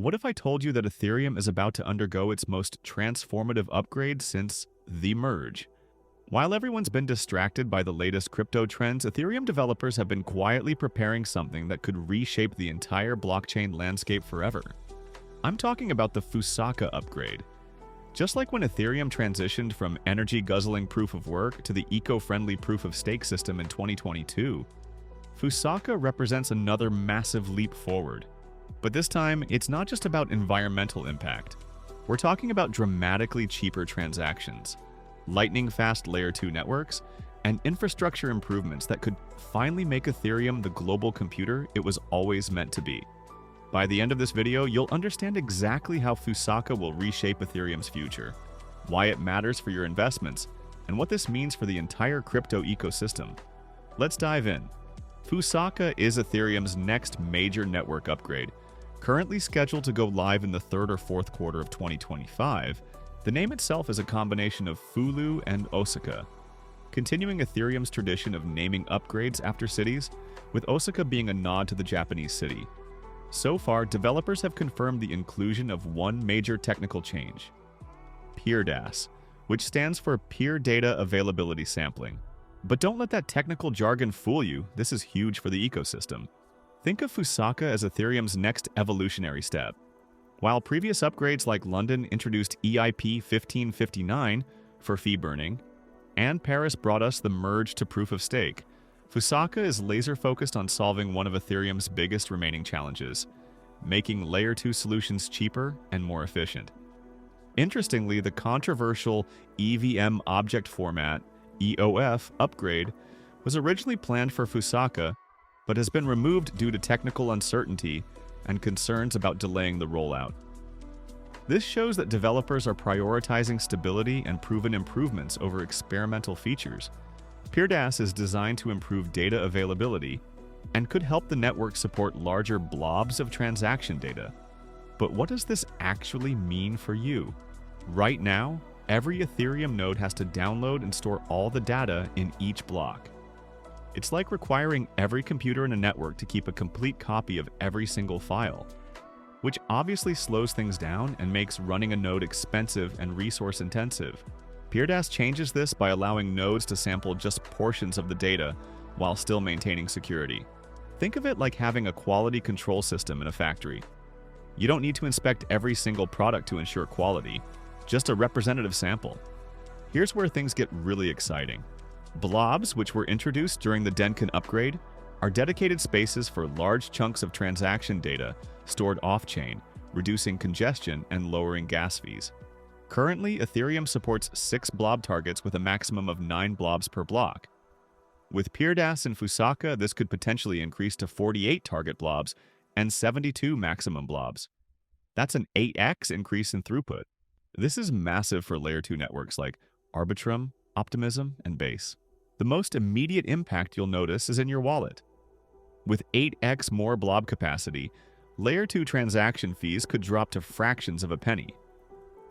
What if I told you that Ethereum is about to undergo its most transformative upgrade since the merge? While everyone's been distracted by the latest crypto trends, Ethereum developers have been quietly preparing something that could reshape the entire blockchain landscape forever. I'm talking about the Fusaka upgrade. Just like when Ethereum transitioned from energy-guzzling proof-of-work to the eco-friendly proof-of-stake system in 2022, Fusaka represents another massive leap forward. But this time, it's not just about environmental impact. We're talking about dramatically cheaper transactions, lightning-fast Layer 2 networks, and infrastructure improvements that could finally make Ethereum the global computer it was always meant to be. By the end of this video, you'll understand exactly how Fusaka will reshape Ethereum's future, why it matters for your investments, and what this means for the entire crypto ecosystem. Let's dive in. Fusaka is Ethereum's next major network upgrade, currently scheduled to go live in the third or fourth quarter of 2025. The name itself is a combination of Fulu and Osaka, continuing Ethereum's tradition of naming upgrades after cities, with Osaka being a nod to the Japanese city. So far, developers have confirmed the inclusion of one major technical change, PeerDAS, which stands for Peer Data Availability Sampling. But don't let that technical jargon fool you, this is huge for the ecosystem. Think of Fusaka as Ethereum's next evolutionary step. While previous upgrades like London introduced EIP 1559 for fee burning, and Paris brought us the merge to proof of stake, Fusaka is laser-focused on solving one of Ethereum's biggest remaining challenges, making Layer 2 solutions cheaper and more efficient. Interestingly, the controversial EVM Object Format (EOF) upgrade was originally planned for Fusaka, but has been removed due to technical uncertainty and concerns about delaying the rollout. This shows that developers are prioritizing stability and proven improvements over experimental features. PeerDAS is designed to improve data availability and could help the network support larger blobs of transaction data. But what does this actually mean for you? Right now, every Ethereum node has to download and store all the data in each block. It's like requiring every computer in a network to keep a complete copy of every single file, which obviously slows things down and makes running a node expensive and resource-intensive. PeerDAS changes this by allowing nodes to sample just portions of the data while still maintaining security. Think of it like having a quality control system in a factory. You don't need to inspect every single product to ensure quality, just a representative sample. Here's where things get really exciting. Blobs, which were introduced during the Denkin upgrade, are dedicated spaces for large chunks of transaction data stored off-chain, reducing congestion and lowering gas fees. Currently, Ethereum supports 6 blob targets with a maximum of 9 blobs per block. With PeerDAS and Fusaka, this could potentially increase to 48 target blobs and 72 maximum blobs. That's an 8x increase in throughput. This is massive for Layer 2 networks like Arbitrum, Optimism, and Base. The most immediate impact you'll notice is in your wallet. With 8x more blob capacity, Layer 2 transaction fees could drop to fractions of a penny.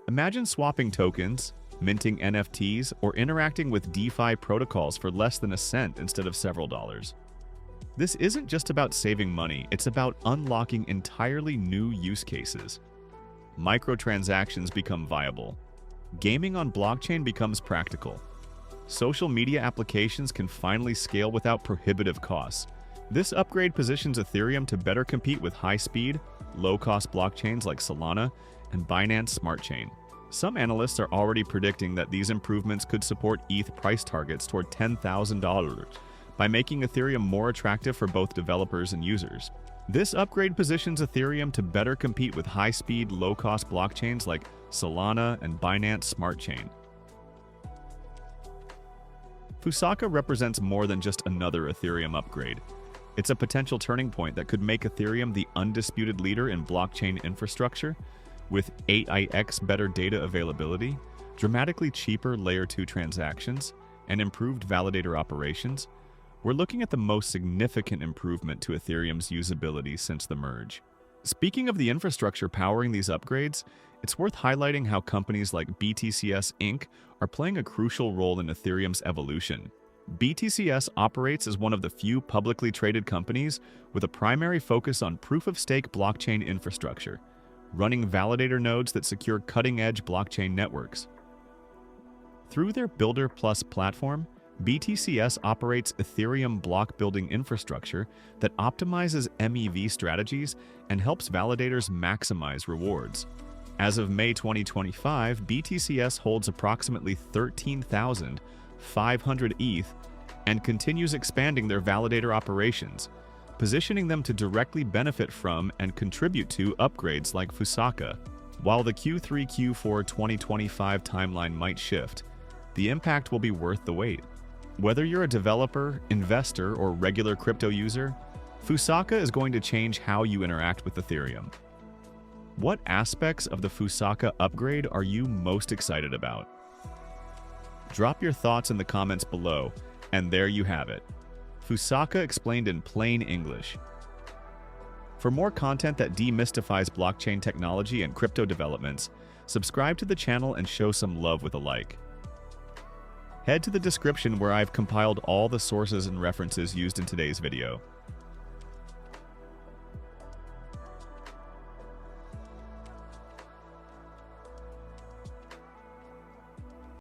Imagine swapping tokens, minting NFTs, or interacting with DeFi protocols for less than a cent instead of several dollars. This isn't just about saving money, it's about unlocking entirely new use cases. Microtransactions become viable. Gaming on blockchain becomes practical. Social media applications can finally scale without prohibitive costs. This upgrade positions Ethereum to better compete with high-speed, low-cost blockchains like Solana and Binance Smart Chain. Some analysts are already predicting that these improvements could support ETH price targets toward $10,000 by making Ethereum more attractive for both developers and users. This upgrade positions Ethereum to better compete with high-speed, low-cost blockchains like Solana and Binance Smart Chain. Fusaka represents more than just another Ethereum upgrade. It's a potential turning point that could make Ethereum the undisputed leader in blockchain infrastructure, with 8x better data availability, dramatically cheaper Layer 2 transactions, and improved validator operations. We're looking at the most significant improvement to Ethereum's usability since the merge. Speaking of the infrastructure powering these upgrades, it's worth highlighting how companies like BTCS Inc. are playing a crucial role in Ethereum's evolution. BTCS operates as one of the few publicly traded companies with a primary focus on proof-of-stake blockchain infrastructure, running validator nodes that secure cutting-edge blockchain networks. Through their Builder Plus platform, BTCS operates Ethereum block building infrastructure that optimizes MEV strategies and helps validators maximize rewards. As of May 2025, BTCS holds approximately 13,500 ETH and continues expanding their validator operations, positioning them to directly benefit from and contribute to upgrades like Fusaka. While the Q3-Q4 2025 timeline might shift, the impact will be worth the wait. Whether you're a developer, investor, or regular crypto user, Fusaka is going to change how you interact with Ethereum. What aspects of the Fusaka upgrade are you most excited about? Drop your thoughts in the comments below, and there you have it. Fusaka explained in plain English. For more content that demystifies blockchain technology and crypto developments, subscribe to the channel and show some love with a like. Head to the description where I've compiled all the sources and references used in today's video.